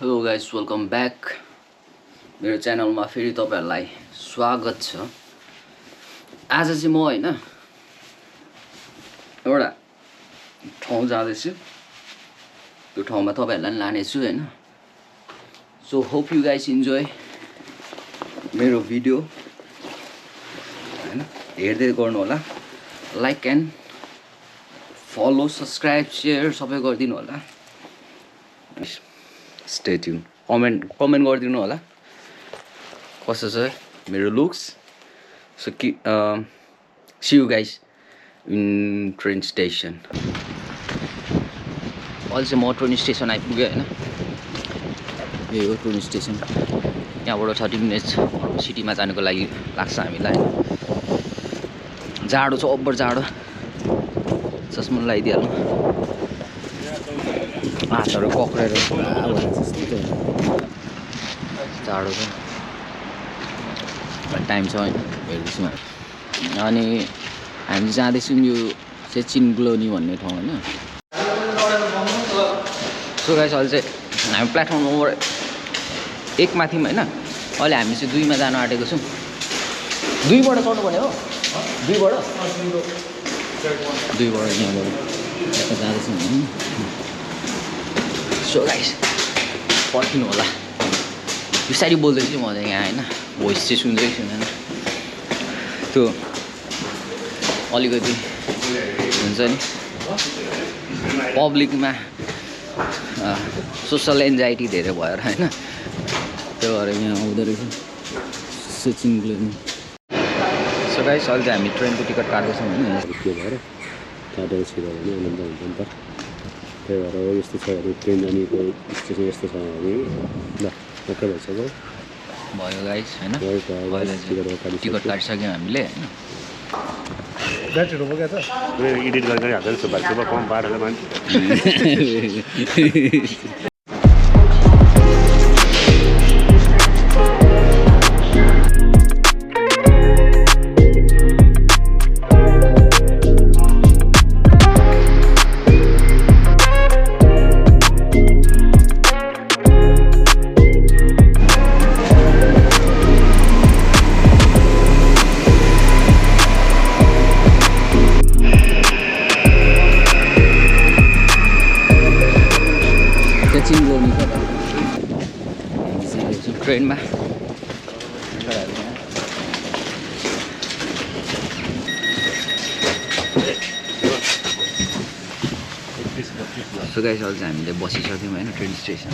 Hello guys welcome back मेरो च्यानलमा फेरि तपाईहरुलाई स्वागत छ। आज चाहिँ म हैन एउटा ठाउँ जाँदैछु, त्यो ठाउँमा तपाईहरुलाई लानेछु हैन। So hope you guys enjoy मेरो भिडियो हैन, हेर्दै गर्नु होला। Like and follow subscribe share सबै गरिदिनु होला। स्टे ट्युन, कमेन्ट गरिदिनु होला कस्तो छ मेरो looks. So see you guys in train station. अहिले चाहिँ म ट्रेन स्टेसन आइपुगेँ हैन। यही हो ट्रेन स्टेसन। यहाँबाट 30 मिनट सिटीमा जानको लागि लाग्छ हामीलाई। जाडो छ, ओभर जाडो। चस्मा लगाइदिइहाल्नु, हातहरू पक्रेर जाडो छ। टाइम छ हैन, हेर्दैछु। अनि हामी जाँदैछौँ यो चाहिँ चिन्ग्लोनी भन्ने ठाउँ हैन। सो गाइस अहिले चाहिँ हामी प्लेटफर्म नम्बर 1 मा थियौँ हैन। अहिले हामी चाहिँ 2 मा जान आँटेको छौँ। 2 बाट चढ्नु पर्ने हो। 2 बाट यहाँबाट यता जाँदैछौँ हैन। सो गाइस पर्खिनु होला। बिस्तारै बोल्दैछु म चाहिँ यहाँ हैन, भोइस चाहिँ सुन्दै सुन्दैन। त्यो अलिकति हुन्छ नि पब्लिकमा सोसल एन्जाइटी धेरै भएर हैन, त्यो भएर यहाँ आउँदो रहेछ चिन्ग्लोनी। सो गाइस अहिले चाहिँ हामी ट्रेनको टिकट काट्दैछौँ हैन। के भएर काटेर छिर्यो भने आनन्द हुन्छ नि त। त्यही भएर यस्तो छ भने ट्रेन जानेको स्टेसन यस्तो छ भने ल ओके भइसक्यो भयो गाइस हैन। टिकट काटिसक्यौँ हामीले हैन। ब्याट्रीहरू बोकेको छ एडिट गरेर हाल्दैन सुब्बा कम पारेर मान्छे। चिन्ग्लोनी छ ट्रेनमा। सो गाइस अहिले चाहिँ हामीले बसिसक्यौँ होइन ट्रेन स्टेसन।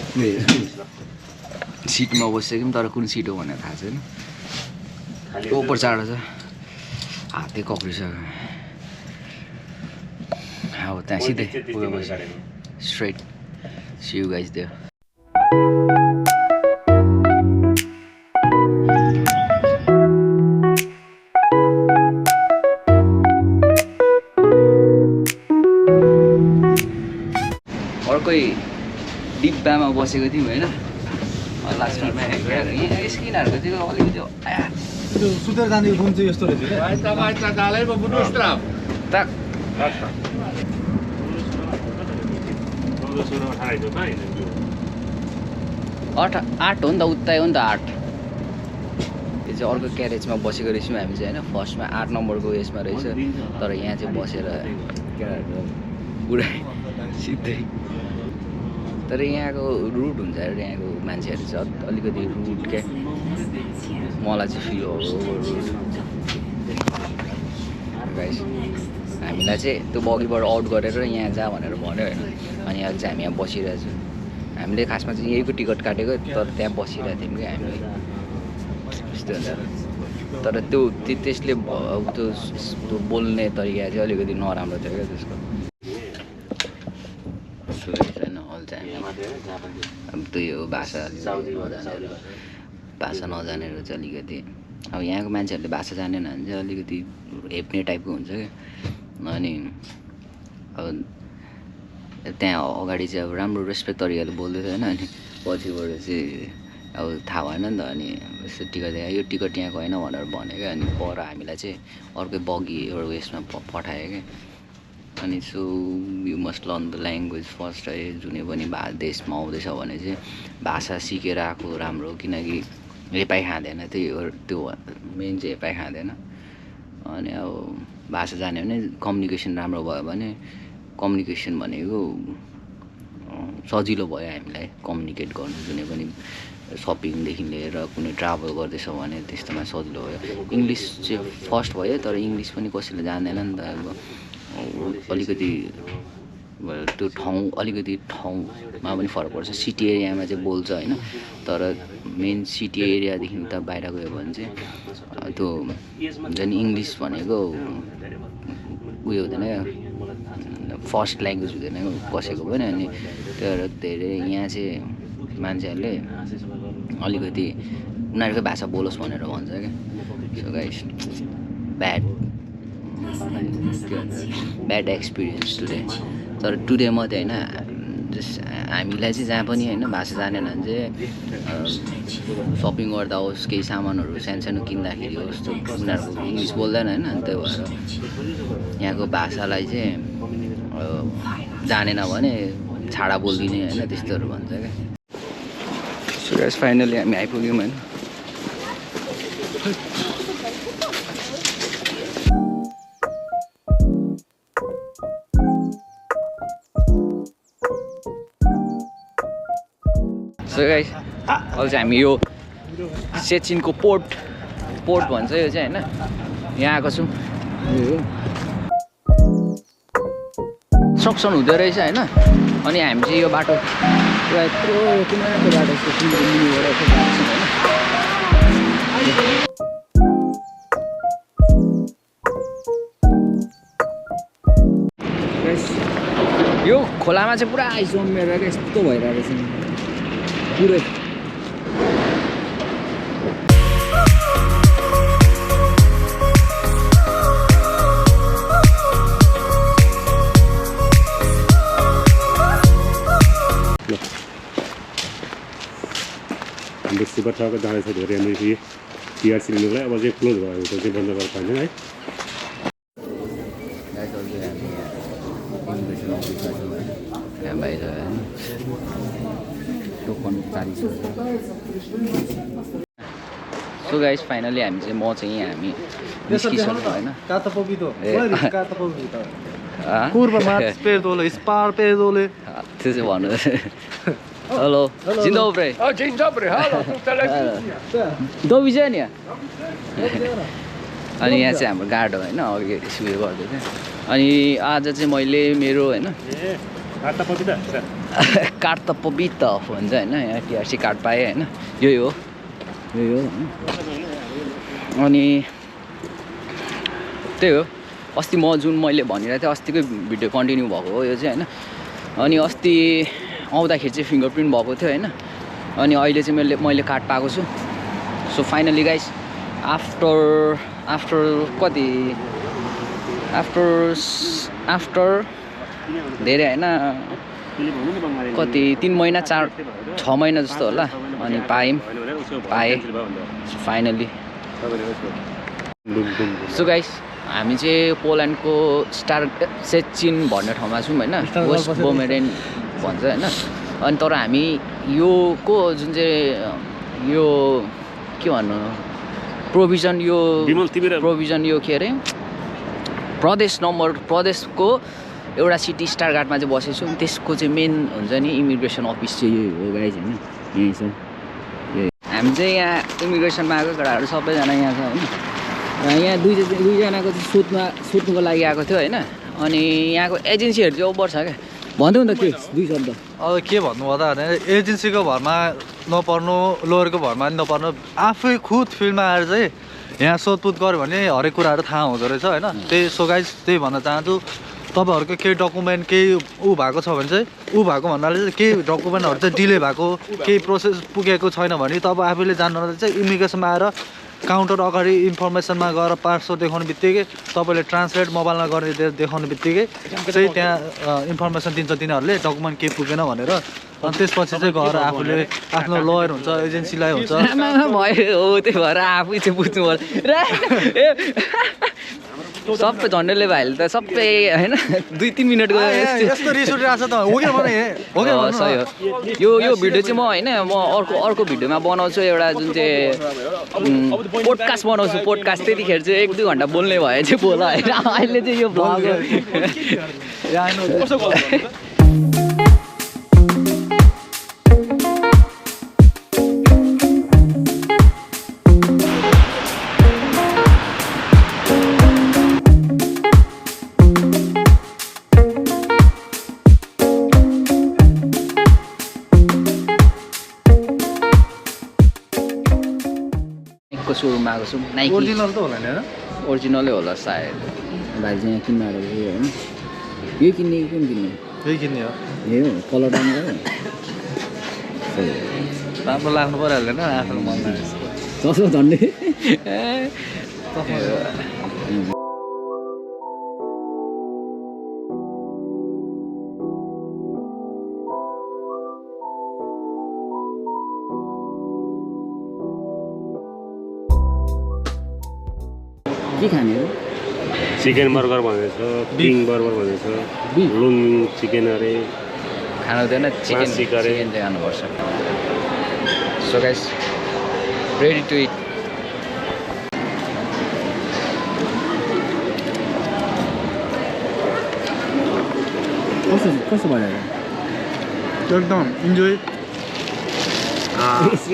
सिटमा बसिसक्यौँ तर कुन सिट हो भनेर थाहा छैन। ओभर चाँडो छ, हातै कक्रिसक्यो। अब त्यहाँ सिधै पुगेर बसिसक्यो straight. See you guys there. अर्कै डिब्बामा बसेको थियौँ होइन। लास्टमा यस किनारको चाहिँ अलिकति सुतेर जाने रुम चाहिँ यस्तो रहेछ क्या। 8 हो नि त, उतै हो नि त 8। यो चाहिँ अर्को क्यारेजमा बसेको रहेछौँ हामी चाहिँ होइन। फर्स्टमा 8 नम्बरको यसमा रहेछ, तर यहाँ चाहिँ बसेर पुरै सिधै। तर यहाँको रुट हुन्छ अरे, यहाँको मान्छेहरू चाहिँ अलिकति रुट क्या, मलाई चाहिँ फिल हो रुट गाइस। हामीलाई चाहिँ त्यो बगीबाट आउट गरेर यहाँ जा भनेर भन्यो होइन। अनि अहिले चाहिँ हामी यहाँ बसिरहेछौँ। हामीले खासमा चाहिँ यहीँको टिकट काटेको, तर त्यहाँ बसिरहेको थियौँ क्या हामी। यस्तो हुन्छ तर त्यसले त्यो बोल्ने तरिका चाहिँ अलिकति नराम्रो थियो क्या त्यसको। छैन अहिले चाहिँ अब त्यही हो, भाषा नजानेर चाहिँ अलिकति। अब यहाँको मान्छेहरूले भाषा जानेन भने चाहिँ अलिकति हेप्ने टाइपको हुन्छ क्या। अनि अब त्यहाँ अगाडि चाहिँ अब राम्रो रेस्पेक्ट तरिकाले बोल्दै थियो होइन। अनि पछिबाट चाहिँ अब थाहा भएन नि त। अनि यस्तो टिकट यो टिकट यहाँको होइन भनेर भन्यो क्या। अनि पर हामीलाई चाहिँ अर्कै बगी एउटा उयसमा पठायो क्या। अनि so you must learn the language first है जुनै पनि देशमा आउँदैछ भने चाहिँ भाषा सिकेर आएको राम्रो किनकि हेपाइ खाँदैन त्यही हो त्यो मेन चाहिँ हेपाइ खाँदैन अनि अब भाषा जान्यो भने कम्युनिकेसन राम्रो भयो भने कम्युनिकेसन भनेको सजिलो भयो हामीलाई कम्युनिकेट गर्नु जुनै पनि सपिङदेखि लिएर कुनै ट्राभल गर्दैछ भने त्यस्तोमा सजिलो भयो इङ्ग्लिस चाहिँ फर्स्ट भयो तर इङ्ग्लिस पनि कसैले जान्दैन नि त अब अलिकति त्यो अलिकति ठाउँमा पनि फरक पर्छ सिटी एरियामा चाहिँ बोल्छ होइन तर मेन सिटी एरियादेखि त बाहिर गयो भने चाहिँ त्यो हुन्छ नि इङ्ग्लिस भनेको उयो हुँदैन फर्स्ट ल्याङ्ग्वेज हुँदैन कसैको पनि अनि त्यो धेरै यहाँ चाहिँ मान्छेहरूले अलिकति उनीहरूकै भाषा बोलोस् भनेर भन्छ क्या so guys bad experience today तर टुडे मात्रै होइन जस्ट हामीलाई चाहिँ जहाँ पनि होइन भाषा जानेन भने चाहिँ सपिङ गर्दा होस् केही सामानहरू सानो किन्दाखेरि होस् त्यो उनीहरूको इङ्ग्लिस बोल्दैन होइन अनि त्यही भएर यहाँको भाषालाई चाहिँ जानेन भने छाडा बोलिदिने होइन त्यस्तोहरू भन्छ क्या सो गाइस फाइनली हामी आइपुग्यौँ होइन सो गाइस अहिले चाहिँ हामी यो सेचिनको पोर्ट भन्छ यो चाहिँ होइन यहाँ आएको छौँ सक्सन हुँदो रहेछ होइन अनि हामी चाहिँ यो बाटो पुरा यत्रो किनको बाटो होइन यो खोलामा चाहिँ पुरा आइस जमेर यस्तो भइरहेको छ पुरै हाम्रो सुबर्ठाको जाँदैछ धेरै हामी टिआरसी लिनुलाई अब चाहिँ क्लोज भयो त्यो चाहिँ बन्द गरेर पाइन्छ है बाहिर सो गाइस फाइनली हामी चाहिँ म चाहिँ यहाँ हामी निस्किसक्यौँ होइन त्यो चाहिँ भन्नु hello dzień dobry Dzień dobry, halo, tu telewizja. do widzenia अनि यहाँ चाहिँ हाम्रो गार्ड हो होइन अघि उयो गर्दै थियो अनि आज चाहिँ मैले मेरो होइन कार्ड त पवित्र भन्छ होइन यहाँ टिआरसी कार्ड पाएँ होइन यही हो अनि त्यही हो अस्ति म जुन मैले भनिरहेको थिएँ अस्तिकै भिडियो कन्टिन्यू भएको हो यो चाहिँ होइन अनि अस्ति आउँदाखेरि चाहिँ फिङ्गरप्रिन्ट भएको थियो होइन अनि अहिले चाहिँ मैले कार्ड पाएको छु सो फाइनली गाइस आफ्टर कति आफ्टर धेरै होइन कति 3 महिना 6 महिना जस्तो होला अनि पाएँ फाइनली सो गाइस हामी चाहिँ पोल्यान्डको सेचिन भन्ने ठाउँमा छौँ होइन वेस्ट बोमेरेन भन्छ होइन अनि तर हामी यो जुन चाहिँ यो के भन्नु प्रोभिजन यो के अरे प्रदेशको एउटा सिटी स्टारघाटमा चाहिँ बसेको छु त्यसको चाहिँ मेन हुन्छ नि इमिग्रेसन अफिस चाहिँ यही हो गाइस होइन यहीँ छ हामी चाहिँ यहाँ इमिग्रेसनमा आएको केटाहरू सबैजना यहाँ छ होइन यहाँ दुईजनाको चाहिँ सोध्नुको लागि आएको थियो होइन अनि यहाँको एजेन्सीहरू चाहिँ ओभर छ क्या भन्दै नि त के 2 शब्द अब के भन्नु पर्दा भने एजेन्सीको भरमा नपर्नु लोयरको भरमा पनि नपर्नु आफै खुद फिल्डमा आएर चाहिँ यहाँ सोधपुछ गऱ्यो भने हरेक कुराहरू थाहा हुँदो रहेछ होइन त्यही सो गाइस त्यही भन्न चाहन्छु तपाईँहरूको केही डकुमेन्ट केही भएको छ भने चाहिँ भएको भन्नाले चाहिँ केही डकुमेन्टहरू चाहिँ डिले भएको केही प्रोसेस पुगेको छैन भने तपाईँ आफैले जान्नु चाहिँ इमिग्रेसनमा आएर काउन्टर अगाडि इन्फर्मेसनमा गएर पासवर्ड देखाउने बित्तिकै तपाईँले ट्रान्सलेट मोबाइलमा गर्ने देखाउने बित्तिकै चाहिँ त्यहाँ इन्फर्मेसन दिन्छ तिनीहरूले डकुमेन्ट केही पुगेन भनेर अनि त्यसपछि चाहिँ गएर आफूले आफ्नो लयर हुन्छ एजेन्सीलाई हुन्छ भयो हो त्यही भएर आफै चाहिँ बुझ्नु पर्छ सबै झन्डेले भाइले त सबै होइन 2-3 मिनटको यस्तो रिस उठिरहेको छ त हो कि भने हो कि सही हो यो भिडियो चाहिँ म होइन म अर्को भिडियोमा बनाउँछु एउटा जुन चाहिँ पोडकास्ट बनाउँछु पोडकास्ट त्यतिखेर चाहिँ 1-2 घन्टा बोल्ने भए चाहिँ बोला होइन अहिले चाहिँ यो भ्लग सुरुमा आएको छु नाइकी ओरिजिनल त होला नि हैन ओरिजिनलै होला सायद भाइले चाहिँ यहाँ किन्न आएको थियो होइन यो किन्ने कि कुन किन्ने यही किन्ने हो ए हो कलर दामी गयो राम्रो लाग्नु परिहाल्दैन आफ्नो मन लाग्छ चस्मा झन्डे के खाने हो चिकन बर्गर भनेछ किङ बर्गर भनेछ लुङ चिकन अरे खानु हुँदैन चिकन मासु गरे। चिकन चाहिँ खानुपर्छ so guys ready to eat कस्तो भयो एकदम इन्जोय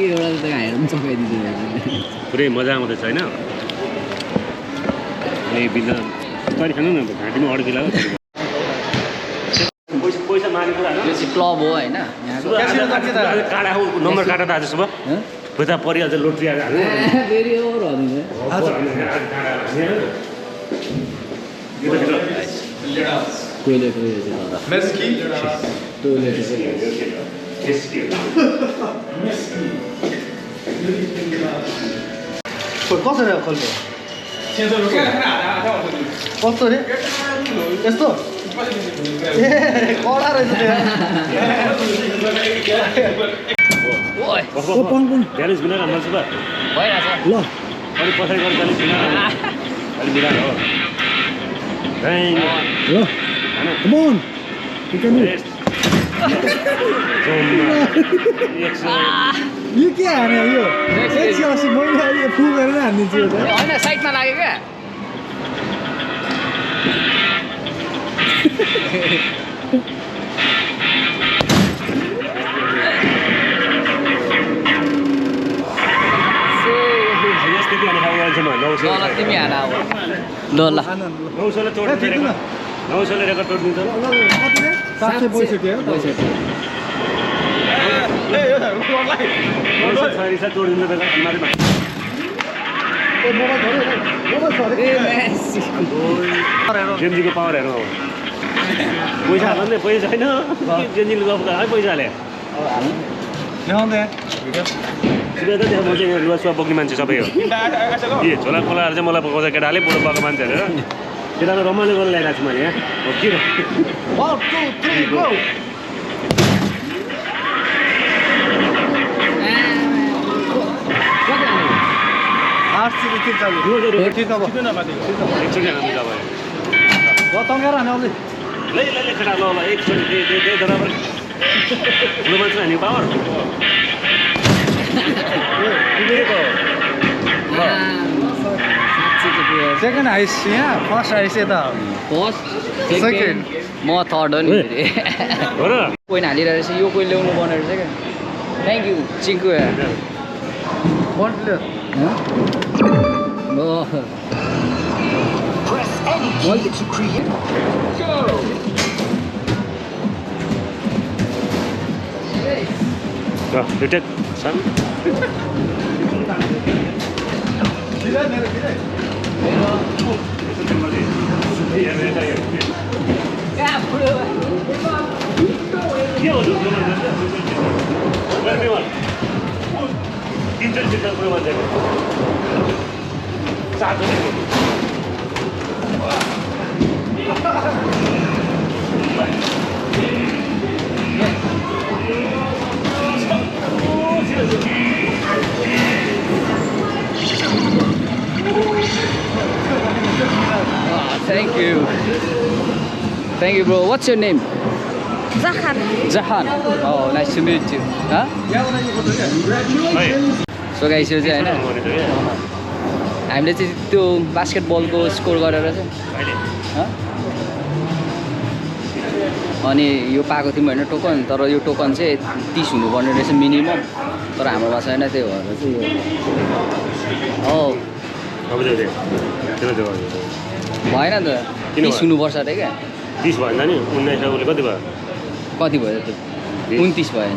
एउटा त हेरेर पनि चकाइदिन्छु पुरै मजा आउँदैछ होइन अनि बिना तरी खानु न घाँटीमा अड्किला पैसा मारेको यो चाहिँ क्लब हो होइन यहाँको काँडा नम्बर काटा त आज सुबह पैसा परिहाल्छ लोट्री फेरि टोइलेट कसरी खोल्ने कस्तो रे यस्तो ए कडा रहेछ ब्यालेन्स बिना राम्रो सुबह भइरहेछ ल अलिक पछाडि गएर ब्यालेन्स बिना अलिक मिलाएर हो यो के हाने यो 180 मैले फुल गरेर हानिदिन्छु यो त होइन साइडमा लाग्यो क्या ल तिमी हान अब ल ल 900ले तोड्दिन्छ 900ले रेकर्ड तोड्दिन्छ कतिले 765 हो तोडिदिन्छ त मारिमा जेमजीको पावर हेरौँ अब पैसा हाल्नु नि पैसा छैन जेमजीले गफ है पैसा हाले ल्याउँदै सुबह त म चाहिँ लुवा सुवा बोक्ने मान्छे सबै हो ए झोला खोलाहरू चाहिँ मलाई पकाउँछ केटाले बुढो पाएको मान्छेहरू केटालाई रमाइलो गरेर ल्याइरहेको छु मैले यहाँ हो के 1 2 3 गो एकचोटि हाल्नु अब तङ्गाएर हाने आउँदै लै केटा ल एकचोटि दे बराबर ठुलो मान्छे हान्ने पावर सेकेन्ड हाइस यहाँ फर्स्ट हाइस यता फर्स्ट सेकेन्ड सेकेन्ड म थर्ड हो नि हो र कोइन हालिरहेको रहेछ यो कोइन ल्याउनु पर्ने रहेछ क्या थ्याङ्क यू चिङ्कु रिटेक सन के हो तिनचोटि जित्दा पुरो मान्छेको Thank you, bro. What's your name? Zahan. Jahan. Oh, nice to meet you. Huh? है So guys, यो चाहिँ हैन गरेको क्या हामीले चाहिँ त्यो बास्केटबलको स्कोर गरेर चाहिँ अहिले हँ? अनि यो पाएको थियौँ होइन टोकन तर यो टोकन चाहिँ 30 हुनुपर्ने रहेछ मिनिमम तर हाम्रोमा छैन त्यही भएर चाहिँ यो अब त्यो त्यसलाई जवाब भएन त किन 30 हुनुपर्छ अरे क्या 30 भएन नि 19 उसले कति भयो कति भयो त्यो 29 भयो नि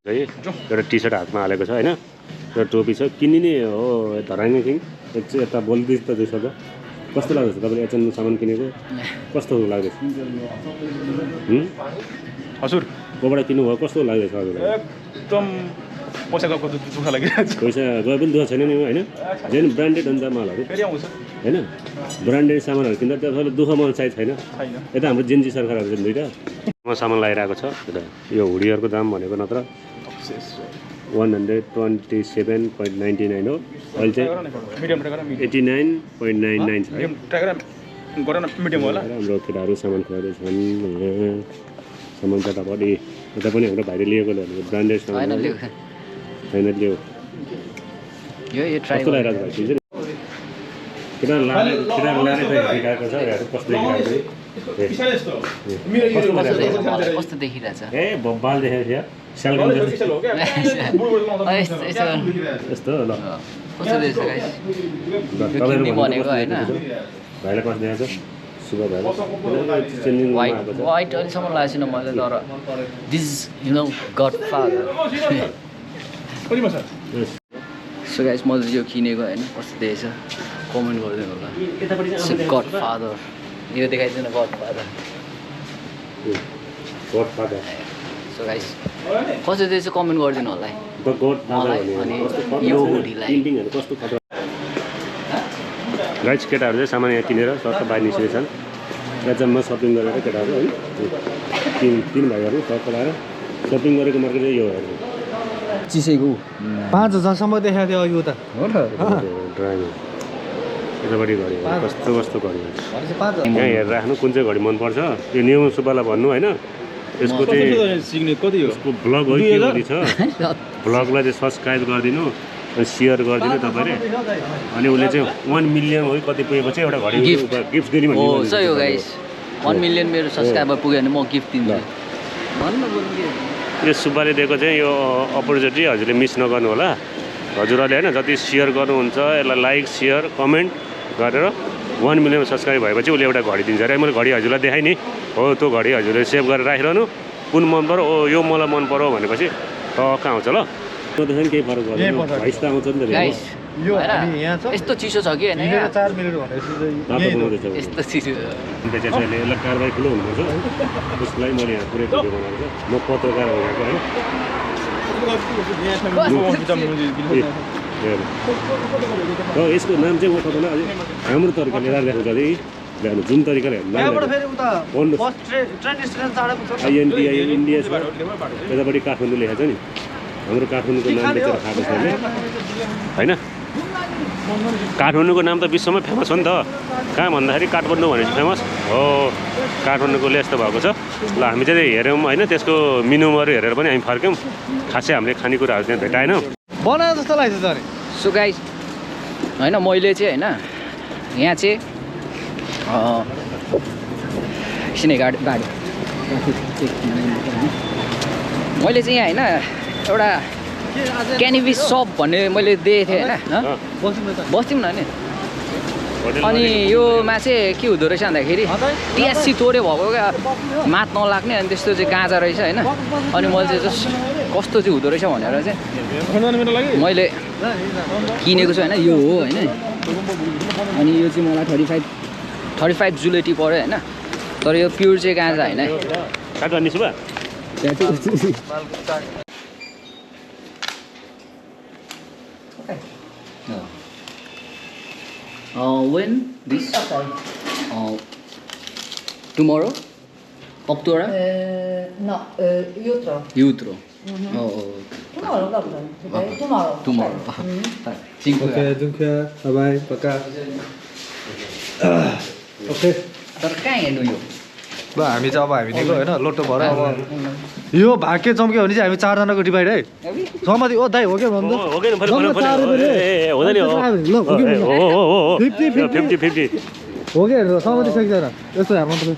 है एउटा टी सर्ट हातमा हालेको छ होइन एउटा टोपी छ किनिने हो धराइने थिङ यता बोल्दैछ त दुई शब्द कस्तो लाग्दैछ तपाईँले एचएनमा सामान किनेको कस्तो लाग्दैछ हजुर कोबाट किन्नुभयो कस्तो लाग्दैछ हजुरलाई एकदम पैसा गएको दुःख लागिरहेको छ पैसा गए पनि दुःख छैन नि होइन जेन ब्रान्डेड हुन्छ मालहरू फेरि आउँछ होइन ब्रान्डेड सामानहरू किन्दा त्यसले दुःख मन चाहिँ छैन छैन यता हाम्रो जेन्जी सरकारहरू चाहिँ दुइटा सामान लगाइरहेको छ यता यो हुडीहरूको दाम भनेको नत्र 127.99 हो अहिले चाहिँ मिडियम ट्राई गर 89.99 छ है मिडियम ट्राई गर न मिडियम होला हाम्रो केटाहरू सामान खुवाउँदैछन् सामान चटापट्टि यता पनि हाम्रो भाइले लिएको ब्रान्डेड सामान होइन हो। लियो छैन लियो यो ट्राई कस्तो लागिरहेको भाइ ठिक छ नि केटाहरू लाने देखिरहेको छ हेर्नु कस्तो देखिरहेको कस्तो देखिरहेछ ए बब्बाल देखेको थियो स्यालगन यस्तो ल कस्तो देख्छ गाइस तपाईँहरू किन्ने भनेको होइन भाइलाई कस्तो देखाएको छ शुभ भाइलाई चेन्जिङमा वाइट आएको छ वाइट अहिलेसम्म लागेको छैन मैले तर this you know godfather so guys मैले यो किनेको होइन कस्तो देखेछ कमेन्ट गरिदिनु होला गड फादर यो देखाइदिनु godfather godfather so guys कस्तो देखेछ कमेन्ट गरिदिनु होला है द गड फादर मलाई अनि यो हुडीलाई प्रिन्टिङहरू कस्तो खतरा गाइस केटाहरू चाहिँ सामान यहाँ किनेर सर्ट बाहिर निस्किँदैछन् एचएममा सपिङ गरेर केटाहरू है तिन भाइहरू सर्ट लगाएर सपिङ गरेको मार्केट चाहिँ यो चिसैको 5000सम्म देखाएको थियो अघि उता हो त ड्राइभर यतापट्टि घडी कस्तो कस्तो घडी पाँच यहाँ हेरेर राख्नु कुन चाहिँ घडी मनपर्छ यो न्यु सुब्बालाई भन्नु होइन यसको चाहिँ सिग्ने कति हो यसको ब्लग हो के कति छ ब्लगलाई चाहिँ सब्सक्राइब गरिदिनु अनि सेयर गरिदिनु तपाईँले अनि उसले चाहिँ 1 मिलियन हो कति पुगेको चाहिँ एउटा घडी गिफ्ट दिने हो सही हो गाइस 1 मिलियन मेरो सब्सक्राइबर पुग्यो भने म गिफ्ट दिन्छु भन्नु बोल्नु यो सुब्बाले दिएको चाहिँ यो अपर्च्युनिटी हजुरले मिस नगर्नु होला हजुरहरूले होइन जति सेयर गर्नुहुन्छ यसलाई लाइक सेयर कमेन्ट गरेर 1 मिलियन सब्सक्राइब भएपछि उसले एउटा घडी दिन्छ अरे मैले घडी हजुरलाई देखाएँ नि हो त्यो घडी हजुरले सेभ गरेर राखिरहनु कुन मन पऱ्यो ओ यो मलाई मन पऱ्यो भनेपछि टक्क आउँछ ल केही फरक पर्दैन भाइस त आउँछ नि त गाइस यो हैन हामी यहाँ छ यस्तो चिसो छ कि हैन मिनेर 4 मिनेट भनेपछि तातो बनाउँदैछ उसले। यस्तो चिसो बेचेर चाहिँ यसलाई कारबाही ठुलो हुनुपर्छ उसलाई मैले यहाँ पुरै भिडियो बनाएको छ म पत्रकार भएको होइन र यसको नाम चाहिँ म तपाईँलाई अझै राम्रो तरिकाले राखेको छ अझै ल्याउनु जुन तरिकाले यहाँबाट फेरि उता भन्नु बस ट्रेन स्टेसन टाढा पुग्छ आइएनटिआई इन्डिया छ यतापट्टि काठमाडौँ लेखेको छ नि हाम्रो काठमाडौँको नाम बेचेर खाएको छ अहिले होइन काठमाडौँको नाम त विश्वमै फेमस हो नि त कहाँ भन्दाखेरि काठमाडौँ भनेपछि फेमस हो काठमाडौँकोले यस्तो भएको छ ल हामी चाहिँ हेऱ्यौँ होइन त्यसको मेनुहरू हेरेर पनि हामी फर्क्यौँ खासै हामीले खानेकुराहरू त्यहाँ भेटाएनौँ बनाए जस्तो लाग्छ त नि सो गाइस हैन मैले चाहिँ हैन यहाँ चाहिँ एकछिन गाडी गाडी मैले चाहिँ यहाँ हैन एउटा क्यानिबिस सप भन्ने मैले देखेको थिएँ होइन बस्यौँ न नि अनि योमा चाहिँ के हुँदो रहेछ भन्दाखेरि टिएससी तोड्यो भएको क्या मात नलाग्ने अनि त्यस्तो चाहिँ गाँजा रहेछ होइन अनि मैले चाहिँ जस्ट कस्तो चाहिँ हुँदो रहेछ भनेर चाहिँ मैले किनेको छु होइन यो हो होइन अनि यो चाहिँ मलाई 35 जुलेटी पऱ्यो होइन तर यो प्योर चाहिँ गाँजा होइन काठमाडौँ सुबा when this tomorrow October No, jutro. jutro Tomorrow, dobrze. Okay, tomorrow. tomorrow Okay. dziękuję dziękuję bye bye пока okay तर कहाँ हेर्नु यो ल हामी चाहिँ अब हामी निको होइन लोटो भएर अब यो भाग्य चम्क्यो भने चाहिँ हामी 4 जनाको डिभाइड है सहमति ओ दाइ हो के भन्नु हो कि हुँदैन नि ल हो के हो 50 50 हो के सहमति सक्दैन यस्तो हेर्नु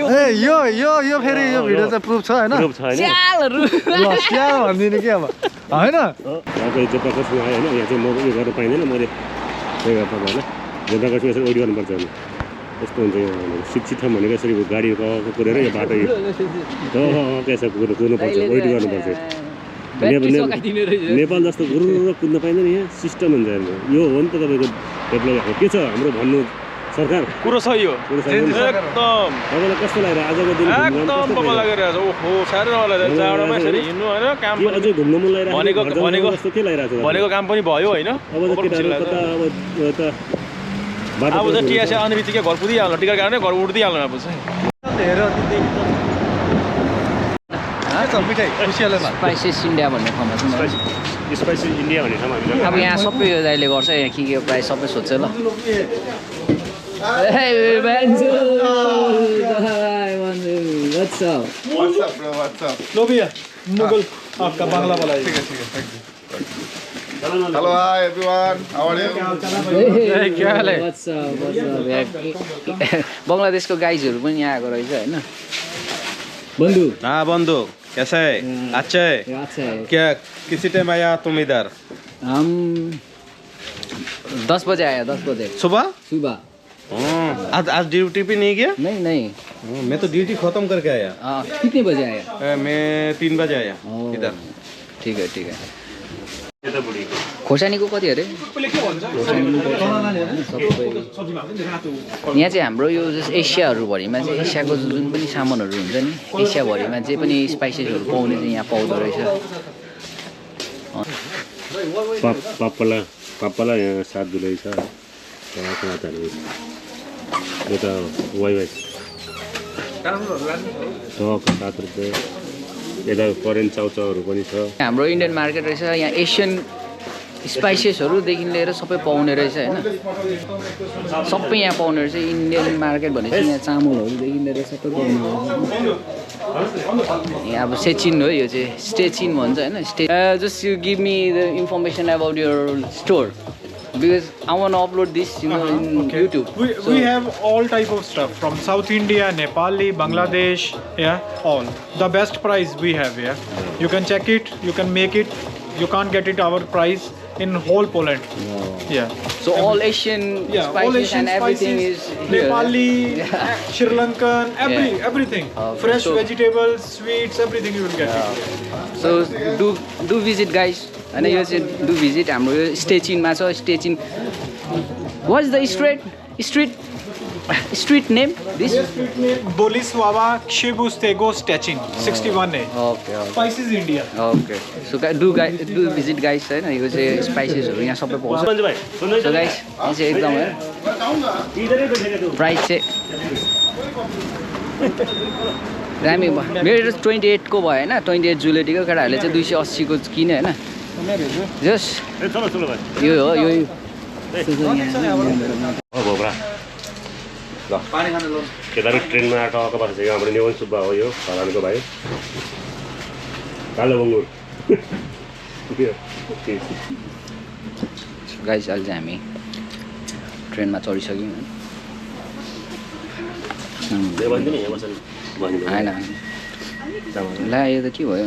ए यो फेरि यो भिडियो चाहिँ प्रुफ छ होइन ल स्याल भन्दिनँ के अब होइन यहाँको जो प्रकाशमा आयो होइन यहाँ चाहिँ म उयो गर्न पाइँदैन मैले त्यही गर्दा होला जो प्रकाशमा यसरी ओडी गर्नुपर्छ भने यस्तो हुन्छ यहाँ शिक्षित ठाउँ भनेको यसरी गाडी कुरेर यो बाटो यसो कुर्नुपर्छ ओडी गर्नुपर्छ नेपाल जस्तो गुरुर कुद्न पाइँदैन यहाँ सिस्टम हुन्छ यो हो नि त तपाईँको डेभलप के छ हाम्रो भन्नु सरकार कुरो छ यो एकदम तपाईँलाई कस्तो लागेर आजको दिन एकदम बबल लागिरहेको छ ओहो साह्रै नलागिरहेको छ जाडोमा यसरी हिँड्नु होइन काम यो अझै घुम्न मन लागिरहेको भनेको जस्तो के लागिरहेको छ भनेको काम पनि भयो होइन अब त केटाहरू कता अब यता बाटो अब चाहिँ टिएसए आउने बित्तिकै घर पुगिहाल्नु टिकट काट्ने घर उठिदिइहाल्नु अब चाहिँ मिठाई खुसियालैमा स्पाइसेस इन्डिया भन्ने ठाउँमा छ स्पाइसी इन्डिया भन्ने ठाउँमा हामी अब यहाँ सबै यो दाइले गर्छ यहाँ के प्राइस सबै सोध्छ ल What's up, bro? What's up? लो भैया मुगल आपका बांग्ला वाला है ठीक है, thank you. Hello, hi everyone. How are you? क्या हाल है बङ्गलादेशको गाइजहरू पनि यहाँ आएको रहेछ होइन बंधु हाँ बंधु कैसा है अच्छा है अच्छा है क्या किसी टाइम आया तुम इधर हम 10 बजे आया 10 बजे सुबह सुबह आज आज ड्यूटी पे नहीं गया नहीं नहीं मैं तो ड्यूटी खत्म करके आया कितने बजे आया मैं 3 बजे आया इधर ठिक है खोर्सानीको कति अरे यहाँ चाहिँ हाम्रो यो एसियाहरूभरिमा चाहिँ एसियाको जुन पनि सामानहरू हुन्छ नि एसियाभरिमा जे पनि स्पाइसेसहरू पाउने चाहिँ यहाँ पाउँदो रहेछ पाप्पाला यहाँ 7 जुलाई छ यता वाइवाई 7 रुपियाँ यता करेन्ट चाउचाउहरू पनि छ हाम्रो इन्डियन मार्केट रहेछ यहाँ एसियन स्पाइसेसहरू लिएर सबै पाउने रहेछ होइन सबै यहाँ पाउने रहेछ इन्डियन मार्केट भनेपछि यहाँ चामलहरूदेखि लिएर सबै पाउने रहेछ यहाँ अब सेचिन हो यो चाहिँ स्टेचिन भन्छ होइन just you give me the information about your store because I want to upload this in YouTube. We have all type of stuff from South India, Nepali, Bangladesh, yeah, all. The best price we have here. You can check it, you can make it. You can't get it our price in whole Poland. Yeah. So all Asian spices all Asian and everything spices, is here. Nepali, Sri Lankan, everything. Fresh so vegetables, sweets, everything you will get it. So do visit guys. And यो चाहिँ do visit हाम्रो यो स्टेचिनमा छ स्टेचिन what is the street name this Street name Boliswawa Kshebu Stechin 61A. Okay. Spices India. Okay. So do visit guys हैन यो चाहिँ स्पाइसेसहरु यहाँ सबै पाउँछ so guys यो चाहिँ एकदम प्राइस चाहिँ दामी भयो मेरो 28 को भयो हैन 28 जुलाईको केटाहरुले चाहिँ 280 को किने हैन जस्ट यो हो यो भोब्रा ल केदारु ट्रेनमा टक्क बसेको हाम्रो नेवन सुब्बा हो यो खरानको भाइ कालो बङ्गुर गाइस अहिले चाहिँ हामी ट्रेनमा चढिसक्यौँ हैन ला यो त के भयो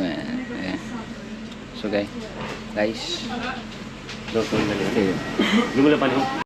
सो गाइस ल